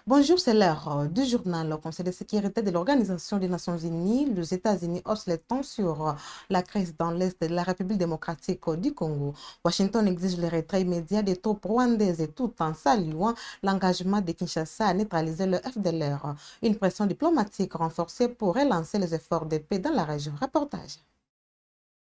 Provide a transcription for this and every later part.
Bonjour, c'est l'heure du journal au Conseil de sécurité de l'Organisation des Nations Unies. Les États-Unis haussent les tons sur la crise dans l'Est de la République démocratique du Congo. Washington exige le retrait immédiat des troupes rwandaises et tout en saluant l'engagement de Kinshasa à neutraliser le FDLR. Une pression diplomatique renforcée pour relancer les efforts de paix dans la région. Reportage.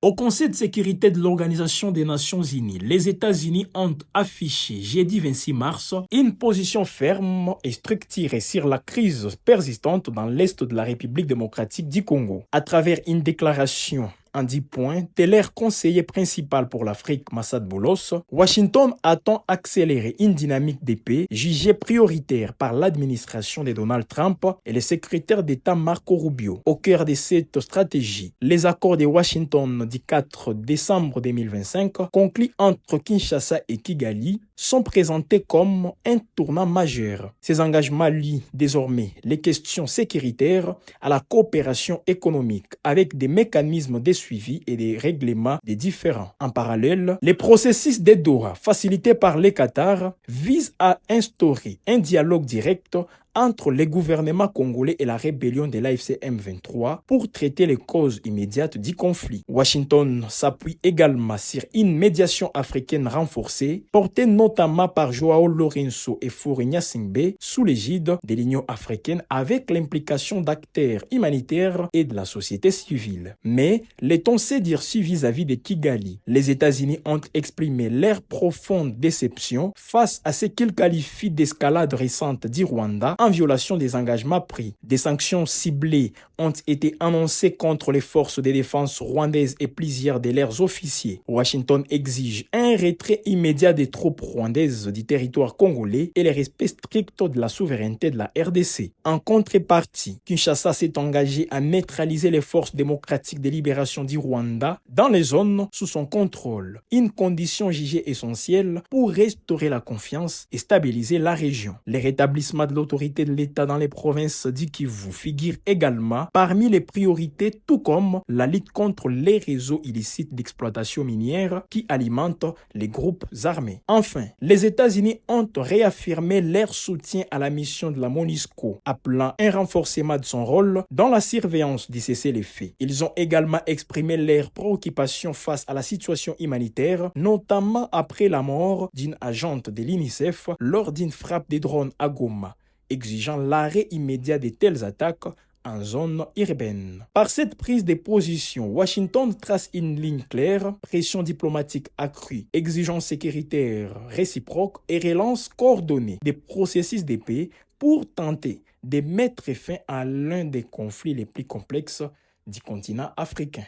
Au Conseil de sécurité de l'Organisation des Nations Unies, les États-Unis ont affiché jeudi 26 mars une position ferme et structurée sur la crise persistante dans l'Est de la République démocratique du Congo. À travers une déclaration en 10 points de leur conseiller principal pour l'Afrique, Massad Boulos, Washington attend accélérer une dynamique de paix jugée prioritaire par l'administration de Donald Trump et le secrétaire d'État Marco Rubio. Au cœur de cette stratégie, les accords de Washington du 4 décembre 2025, conclus entre Kinshasa et Kigali, sont présentés comme un tournant majeur. Ces engagements lient désormais les questions sécuritaires à la coopération économique avec des mécanismes de suivi et des règlements des différends. En parallèle, les processus de Doha, facilités par les Qatar, visent à instaurer un dialogue direct entre les gouvernements congolais et la rébellion de l'AFC M23 pour traiter les causes immédiates du conflit. Washington s'appuie également sur une médiation africaine renforcée, portée notamment par Joao Lourenço et Faure Gnassingbé sous l'égide de l'Union africaine avec l'implication d'acteurs humanitaires et de la société civile. Mais les tons s'est durci vis-à-vis de Kigali. Les États-Unis ont exprimé leur profonde déception face à ce qu'ils qualifient d'escalade récente du Rwanda en violation des engagements pris. Des sanctions ciblées ont été annoncées contre les forces de défense rwandaises et plusieurs de leurs officiers. Washington exige un retrait immédiat des troupes rwandaises du territoire congolais et le respect strict de la souveraineté de la RDC. En contrepartie, Kinshasa s'est engagé à neutraliser les forces démocratiques de libération du Rwanda dans les zones sous son contrôle, une condition jugée essentielle pour restaurer la confiance et stabiliser la région. Le rétablissement de l'autorité de l'État dans les provinces du Kivu figure également parmi les priorités, tout comme la lutte contre les réseaux illicites d'exploitation minière qui alimentent les groupes armés. Enfin, les États-Unis ont réaffirmé leur soutien à la mission de la MONUSCO, appelant un renforcement de son rôle dans la surveillance du cessez-le-feu. Ils ont également exprimé leurs préoccupations face à la situation humanitaire, notamment après la mort d'une agente de l'UNICEF lors d'une frappe des drones à Goma, exigeant l'arrêt immédiat de telles attaques en zone urbaine. Par cette prise de position, Washington trace une ligne claire, pression diplomatique accrue, exigence sécuritaire réciproque et relance coordonnée des processus de paix pour tenter de mettre fin à l'un des conflits les plus complexes du continent africain.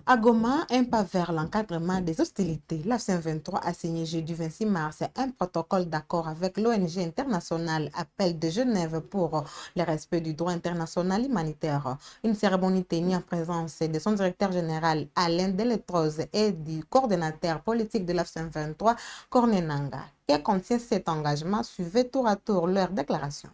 À Goma, un pas vers l'encadrement des hostilités. La CM23 a signé jeudi 26 mars un protocole d'accord avec l'ONG internationale Appel de Genève pour le respect du droit international humanitaire. Une cérémonie tenue en présence de son directeur général Alain Deletroze et du coordonnateur politique de la CM23, Corné Nanga. Que contient cet engagement? Suivez tour à tour leur déclaration.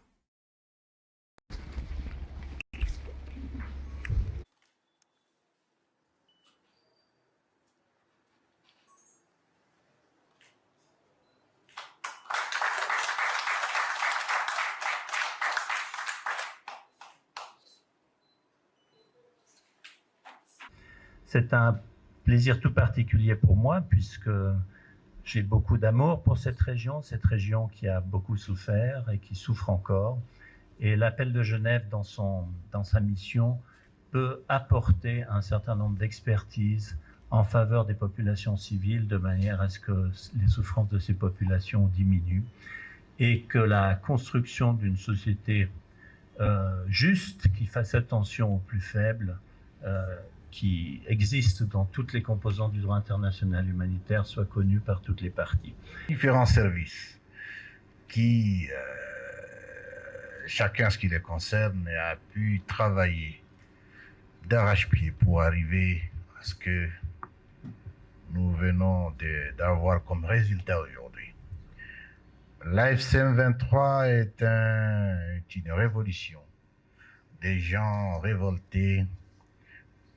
C'est un plaisir tout particulier pour moi puisque j'ai beaucoup d'amour pour cette région qui a beaucoup souffert et qui souffre encore. Et l'appel de Genève dans sa mission peut apporter un certain nombre d'expertises en faveur des populations civiles de manière à ce que les souffrances de ces populations diminuent et que la construction d'une société juste qui fasse attention aux plus faibles qui existe dans toutes les composantes du droit international humanitaire soit connu par toutes les parties. Différents services qui, chacun ce qui les concerne, a pu travailler d'arrache-pied pour arriver à ce que nous venons d'avoir comme résultat aujourd'hui. L'AFCM 23 est une révolution. Des gens révoltés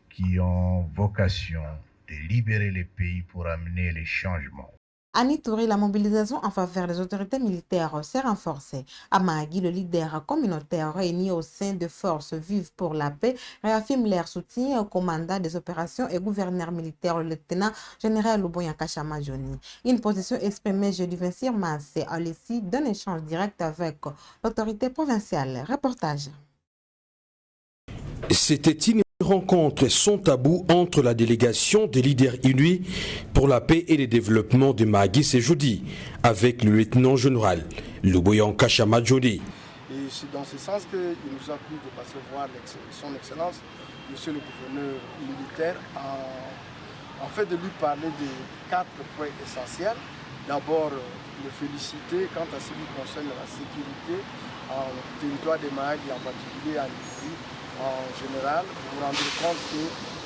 qui ont vocation de libérer les pays pour amener les changements. À Nitouri, la mobilisation en faveur des autorités militaires s'est renforcée. À Mahagi, le leader communautaire réuni au sein de Forces vives pour la paix réaffirme leur soutien au commandant des opérations et gouverneur militaire, le lieutenant général Luboyanka Chamajoni. Une position exprimée jeudi 26 mars à l'issue d'un échange direct avec l'autorité provinciale. Reportage. C'était une rencontre sans tabou entre la délégation des leaders unis pour la paix et le développement de Mahagi ce jeudi avec le lieutenant général Luboyanka Chamajoni. Et c'est dans ce sens qu'il nous a plu de passer voir son Excellence, Monsieur le gouverneur militaire, en fait de lui parler de 4 points essentiels. D'abord, le féliciter quant à ce qui concerne la sécurité en territoire de Mahagi, en particulier à Nitouri. En général, vous vous rendez compte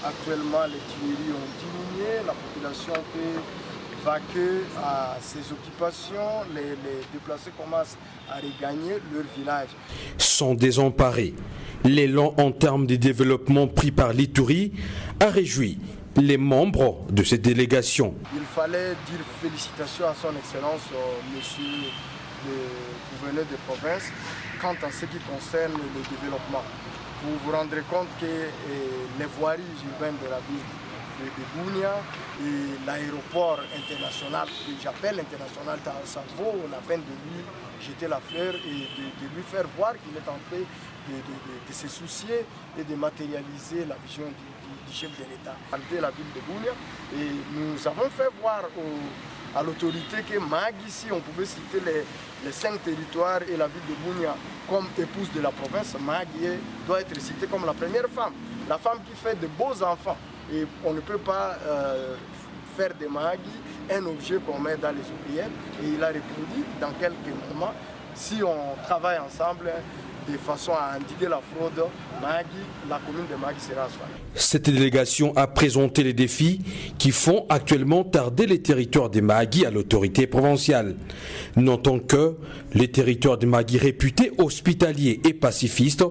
qu'actuellement les tueries ont diminué, la population peut vaquer à ses occupations, les déplacés commencent à regagner leur village. Sans désemparer, l'élan en termes de développement pris par l'Ituri a réjoui les membres de cette délégation. Il fallait dire félicitations à son Excellence, Monsieur le gouverneur de province, quant à ce qui concerne le développement. Vous vous rendrez compte que les voiries urbaines de la ville de Bunia et l'aéroport international, que j'appelle international, ça vaut la peine de lui jeter la fleur et de lui faire voir qu'il est en train de se soucier et de matérialiser la vision du chef de l'État. De la ville de Bunia, et nous avons fait voir à l'autorité que Mahagi, ici, on pouvait citer les 5 territoires et la ville de Bunia comme épouse de la province. Mahagi doit être citée comme la première femme, la femme qui fait de beaux enfants. Et on ne peut pas faire de Mahagi un objet qu'on met dans les oubliettes. Et il a répondu dans quelques moments, si on travaille ensemble de façon à endiguer la fraude, Mahagi, la commune de Mahagi sera assurée. Cette délégation a présenté les défis qui font actuellement tarder les territoires de Mahagi à l'autorité provinciale. Notons que les territoires de Mahagi réputés hospitaliers et pacifistes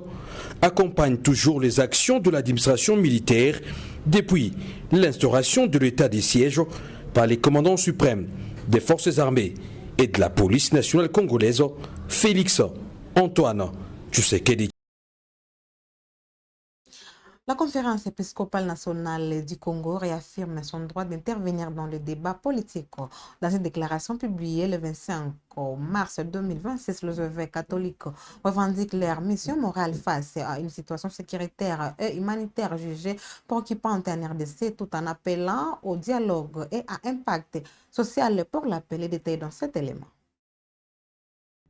accompagnent toujours les actions de l'administration militaire depuis l'instauration de l'état des sièges par les commandants suprêmes des forces armées et de la police nationale congolaise, Félix Antoine Tshisekedi. La conférence épiscopale nationale du Congo réaffirme son droit d'intervenir dans le débat politique. Dans une déclaration publiée le 25 mars 2026, les évêques catholiques revendiquent leur mission morale face à une situation sécuritaire et humanitaire jugée préoccupante en RDC, tout en appelant au dialogue et à impact social pour la paix. Les détails dans cet élément.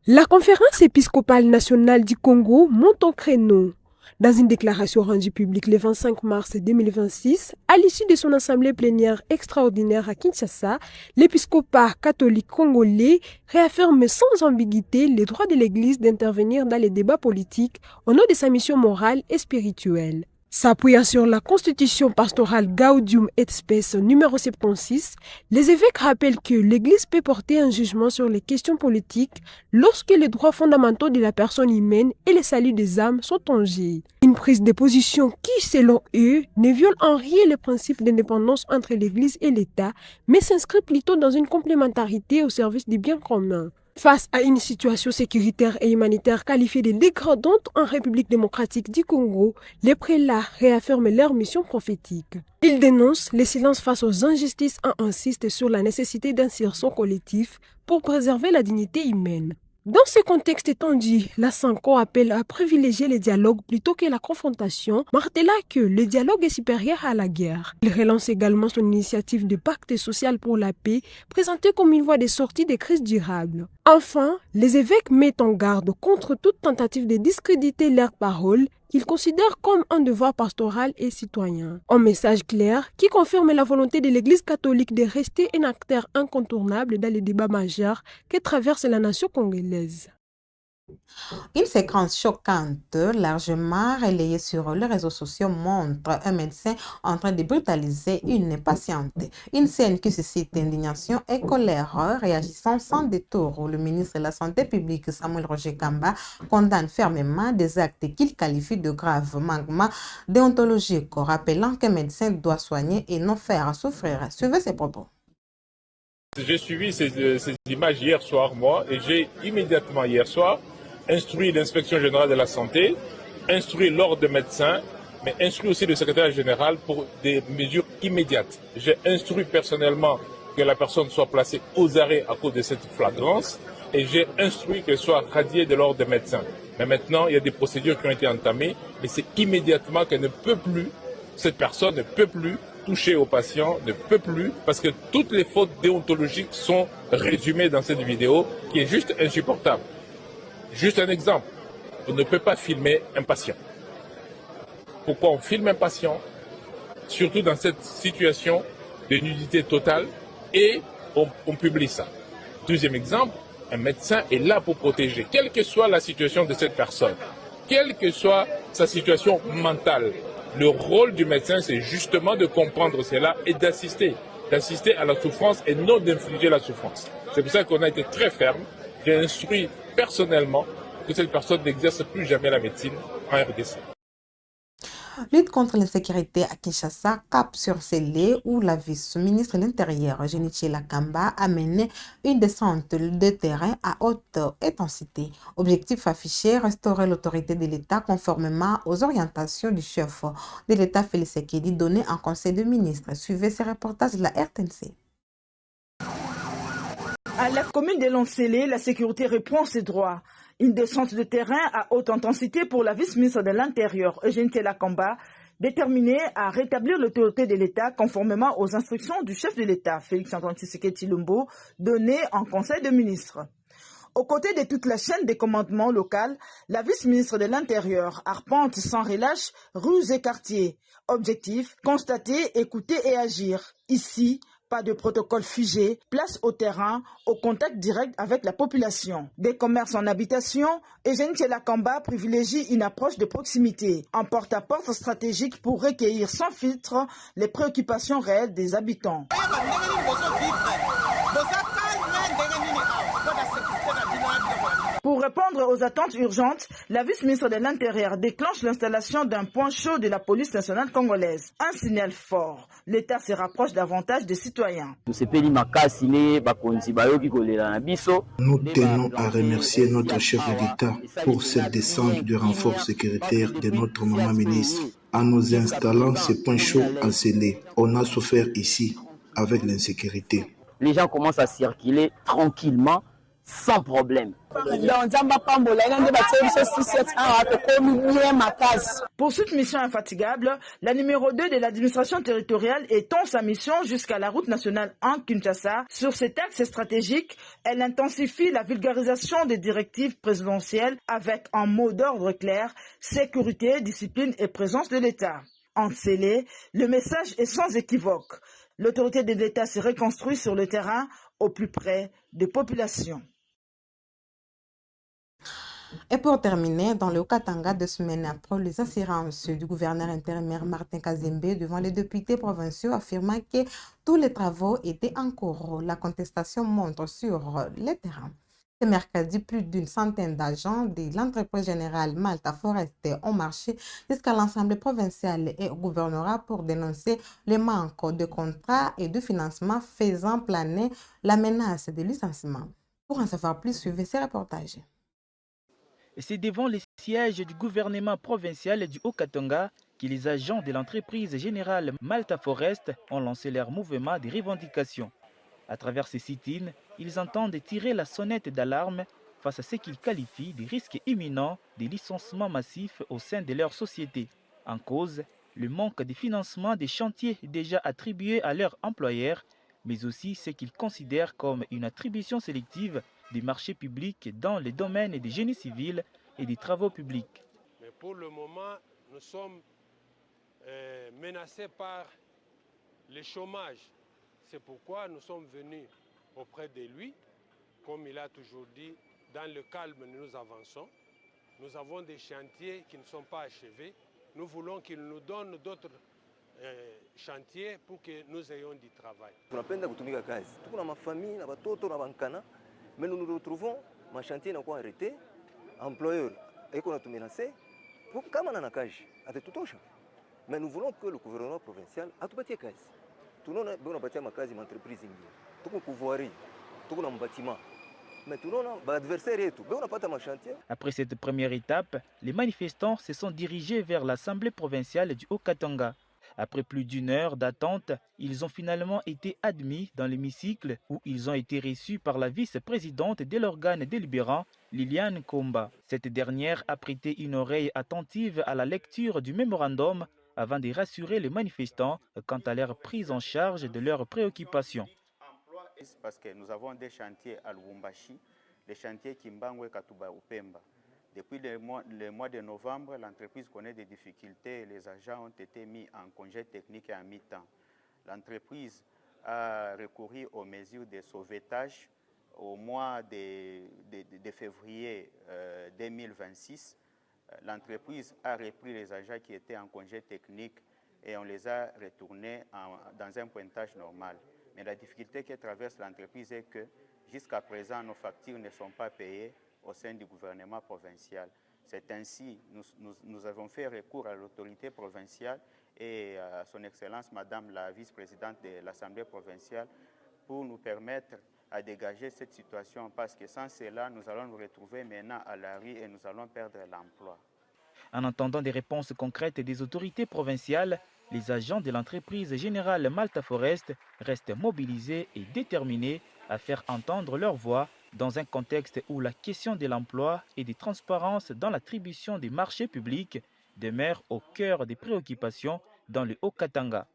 La conférence épiscopale nationale du Congo monte au créneau. Dans une déclaration rendue publique le 25 mars 2026, à l'issue de son assemblée plénière extraordinaire à Kinshasa, l'épiscopat catholique congolais réaffirme sans ambiguïté les droits de l'Église d'intervenir dans les débats politiques au nom de sa mission morale et spirituelle. S'appuyant sur la constitution pastorale Gaudium et Spes numéro 76, les évêques rappellent que l'Église peut porter un jugement sur les questions politiques lorsque les droits fondamentaux de la personne humaine et le salut des âmes sont en jeu. Une prise de position qui, selon eux, ne viole en rien le principe d'indépendance entre l'Église et l'État, mais s'inscrit plutôt dans une complémentarité au service du bien commun. Face à une situation sécuritaire et humanitaire qualifiée de dégradante en République démocratique du Congo, les prélats réaffirment leur mission prophétique. Ils dénoncent le silence face aux injustices et insistent sur la nécessité d'un sursaut collectif pour préserver la dignité humaine. Dans ce contexte étendu, la SANCO appelle à privilégier le dialogue plutôt que la confrontation, martelant que le dialogue est supérieur à la guerre. Il relance également son initiative de pacte social pour la paix, présentée comme une voie de sortie des crises durables. Enfin, les évêques mettent en garde contre toute tentative de discréditer leurs paroles qu'ils considèrent comme un devoir pastoral et citoyen. Un message clair qui confirme la volonté de l'Église catholique de rester un acteur incontournable dans les débats majeurs que traverse la nation congolaise. Une séquence choquante, largement relayée sur les réseaux sociaux, montre un médecin en train de brutaliser une patiente. Une scène qui suscite indignation et colère, réagissant sans détour. Le ministre de la Santé publique, Samuel Roger Kamba, condamne fermement des actes qu'il qualifie de graves manquements déontologiques, rappelant qu'un médecin doit soigner et non faire souffrir. Suivez ses propos. J'ai suivi ces images hier soir, moi, et j'ai immédiatement hier soir instruit l'inspection générale de la santé, instruit l'ordre des médecins, mais instruit aussi le secrétaire général pour des mesures immédiates. J'ai instruit personnellement que la personne soit placée aux arrêts à cause de cette flagrance et j'ai instruit qu'elle soit radiée de l'ordre des médecins. Mais maintenant, il y a des procédures qui ont été entamées et c'est immédiatement qu'elle ne peut plus, cette personne ne peut plus toucher aux patients, ne peut plus, parce que toutes les fautes déontologiques sont résumées dans cette vidéo qui est juste insupportable. Juste un exemple, on ne peut pas filmer un patient. Pourquoi on filme un patient, surtout dans cette situation de nudité totale, et on publie ça. Deuxième exemple, un médecin est là pour protéger, quelle que soit la situation de cette personne, quelle que soit sa situation mentale. Le rôle du médecin, c'est justement de comprendre cela et d'assister à la souffrance et non d'infliger la souffrance. C'est pour ça qu'on a été très ferme. J'ai instruit personnellement que cette personne n'exerce plus jamais la médecine en RDC. Lutte contre l'insécurité à Kinshasa, cap sur scellé où la vice-ministre de l'Intérieur, Genichi Lakamba, a mené une descente de terrain à haute intensité. Objectif affiché, restaurer l'autorité de l'État conformément aux orientations du chef de l'État Félix Tshisekedi donné en Conseil de ministres. Suivez ces reportages de la RTNC. À la commune de Lonsélé, la sécurité répond à ses droits. Une descente de terrain à haute intensité pour la vice-ministre de l'Intérieur, Eugène Lakamba, déterminée à rétablir l'autorité de l'État conformément aux instructions du chef de l'État, Félix-Antoine Tshisekedi Tshilombo, données en Conseil de ministres. Aux côtés de toute la chaîne des commandements local, la vice-ministre de l'Intérieur arpente sans relâche rues et quartiers. Objectif, constater, écouter et agir. Ici, pas de protocole figé, place au terrain, au contact direct avec la population. Des commerces en habitation, Eugène Lakamba privilégie une approche de proximité, en porte-à-porte stratégique pour recueillir sans filtre les préoccupations réelles des habitants. Pour répondre aux attentes urgentes, la vice-ministre de l'Intérieur déclenche l'installation d'un point chaud de la police nationale congolaise. Un signal fort. L'État se rapproche davantage des citoyens. Nous tenons à remercier notre chef de l'État pour cette descente de renfort sécuritaire de notre maman ministre. En nous installant ce point chaud à Sélé, on a souffert ici avec l'insécurité. Les gens commencent à circuler tranquillement, sans problème. Pour cette mission infatigable, la numéro 2 de l'administration territoriale étend sa mission jusqu'à la route nationale en Kinshasa. Sur cet axe stratégique, elle intensifie la vulgarisation des directives présidentielles avec un mot d'ordre clair, sécurité, discipline et présence de l'État. En Sélé, le message est sans équivoque. L'autorité de l'État se reconstruit sur le terrain au plus près des populations. Et pour terminer, dans le Haut-Katanga, 2 semaines après les assurances du gouverneur intérimaire Martin Kazembe devant les députés provinciaux affirmant que tous les travaux étaient en cours. La contestation montre sur le terrain. Ce mercredi, plus d'une centaine d'agents de l'entreprise générale Malta Forest ont marché jusqu'à l'Assemblée provinciale et au gouvernorat pour dénoncer les manques de contrats et de financement faisant planer la menace de licenciement. Pour en savoir plus, suivez ces reportages. C'est devant les sièges du gouvernement provincial du Haut-Katanga que les agents de l'entreprise générale Malta Forest ont lancé leur mouvement de revendication. À travers ces sit-ins, ils entendent tirer la sonnette d'alarme face à ce qu'ils qualifient de risques imminents de licenciements massifs au sein de leur société. En cause, le manque de financement des chantiers déjà attribués à leurs employeurs, mais aussi ce qu'ils considèrent comme une attribution sélective des marchés publics dans les domaines des génies civils et des travaux publics. Mais pour le moment, nous sommes menacés par le chômage. C'est pourquoi nous sommes venus auprès de lui. Comme il a toujours dit, dans le calme, nous avançons. Nous avons des chantiers qui ne sont pas achevés. Nous voulons qu'il nous donne d'autres chantiers pour que nous ayons du travail. Mais nous nous retrouvons, ma chantier n'a pas arrêté, employeur et qu'on a tout menacé, pour comment on a cage, à tout mais nous voulons que le gouvernement provincial a tout bâti case. Tout le monde a bâti ma case, une entreprise. tuko kuvoirie, tuko na bâtiment. Mais tunaona baadversaire yetu, be unapata machantier. Après cette première étape, les manifestants se sont dirigés vers l'Assemblée provinciale du Haut-Katanga. Après plus d'une heure d'attente, ils ont finalement été admis dans l'hémicycle où ils ont été reçus par la vice-présidente de l'organe délibérant, Liliane Komba. Cette dernière a prêté une oreille attentive à la lecture du mémorandum avant de rassurer les manifestants quant à leur prise en charge de leurs préoccupations. Parce que nous avons des chantiers à Lubumbashi, les chantiers Kimbangwe, Katuba, Upemba. Depuis le mois de novembre, l'entreprise connaît des difficultés et les agents ont été mis en congé technique et en mi-temps. L'entreprise a recouru aux mesures de sauvetage au mois de février 2026. L'entreprise a repris les agents qui étaient en congé technique et on les a retournés dans un pointage normal. Mais la difficulté que traverse l'entreprise est que jusqu'à présent, nos factures ne sont pas payées au sein du gouvernement provincial. C'est ainsi, nous avons fait recours à l'autorité provinciale et à son Excellence, Madame la vice-présidente de l'Assemblée provinciale, pour nous permettre à dégager cette situation, parce que sans cela, nous allons nous retrouver maintenant à la rue et nous allons perdre l'emploi. En attendant des réponses concrètes des autorités provinciales, les agents de l'entreprise générale Malta Forest restent mobilisés et déterminés à faire entendre leur voix dans un contexte où la question de l'emploi et de transparence dans l'attribution des marchés publics demeure au cœur des préoccupations dans le Haut-Katanga.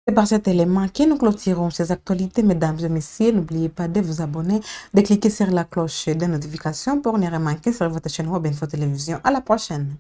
C'est par cet élément que nous clôturons ces actualités, mesdames et messieurs. N'oubliez pas de vous abonner, de cliquer sur la cloche de notification pour ne rien manquer sur votre chaîne web Info Télévision. À la prochaine.